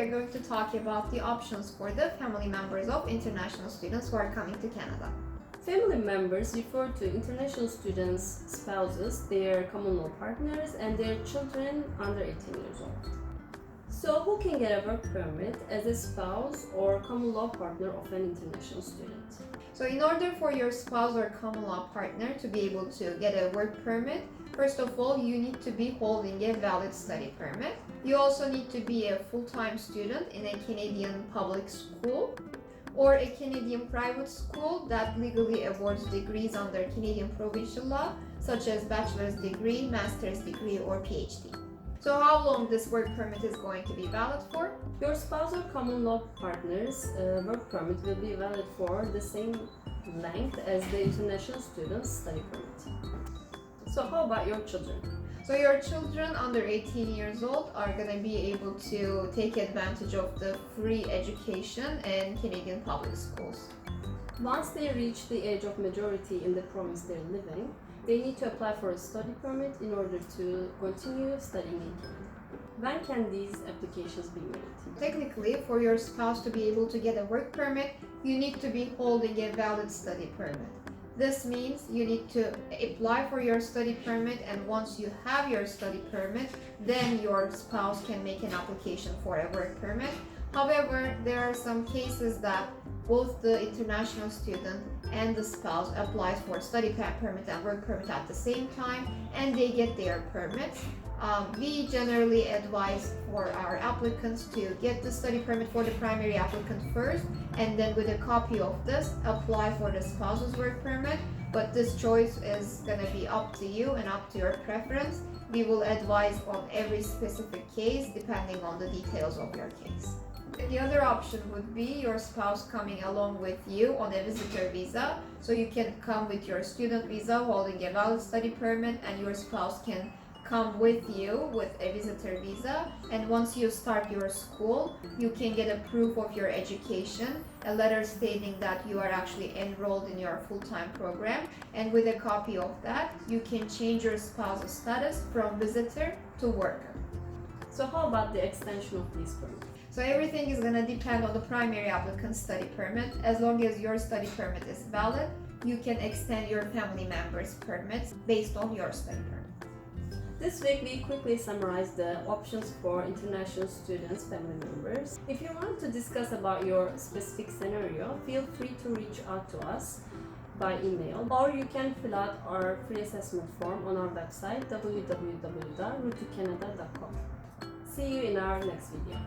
are going to talk about the options for the family members of international students who are coming to Canada. Family members refer to international students' spouses, their common law partners, and their children under 18 years old. So, who can get a work permit as a spouse or common law partner of an international student? So in order for your spouse or common law partner to be able to get a work permit, first of all, you need to be holding a valid study permit. You also need to be a full-time student in a Canadian public school or a Canadian private school that legally awards degrees under Canadian provincial law, such as bachelor's degree, master's degree, or PhD. So how long this work permit is going to be valid for? Your spouse or common law partner's work permit will be valid for the same length as the international student's study permit. So how about your children? So your children under 18 years old are going to be able to take advantage of the free education in Canadian public schools. Once they reach the age of majority in the province they're living, they need to apply for a study permit in order to continue studying in Canada. When can these applications be made? Technically, for your spouse to be able to get a work permit, you need to be holding a valid study permit. This means you need to apply for your study permit, and once you have your study permit, then your spouse can make an application for a work permit. However, there are some cases that both the international student and the spouse applies for study permit and work permit at the same time, and they get their permits. We generally advise for our applicants to get the study permit for the primary applicant first, and then with a copy of this, apply for the spouse's work permit. But this choice is going to be up to you and up to your preference. We will advise on every specific case depending on the details of your case. The other option would be your spouse coming along with you on a visitor visa. So you can come with your student visa holding a valid study permit, and your spouse can come with you with a visitor visa. And once you start your school, you can get a proof of your education, a letter stating that you are actually enrolled in your full-time program. And with a copy of that, you can change your spouse's status from visitor to worker. So how about the extension of these permits? So everything is going to depend on the primary applicant's study permit. As long as your study permit is valid, you can extend your family members' permits based on your study permit. This week we quickly summarized the options for international students' family members. If you want to discuss about your specific scenario, feel free to reach out to us by email, or you can fill out our free assessment form on our website www.roottocanada.com. See you in our next video.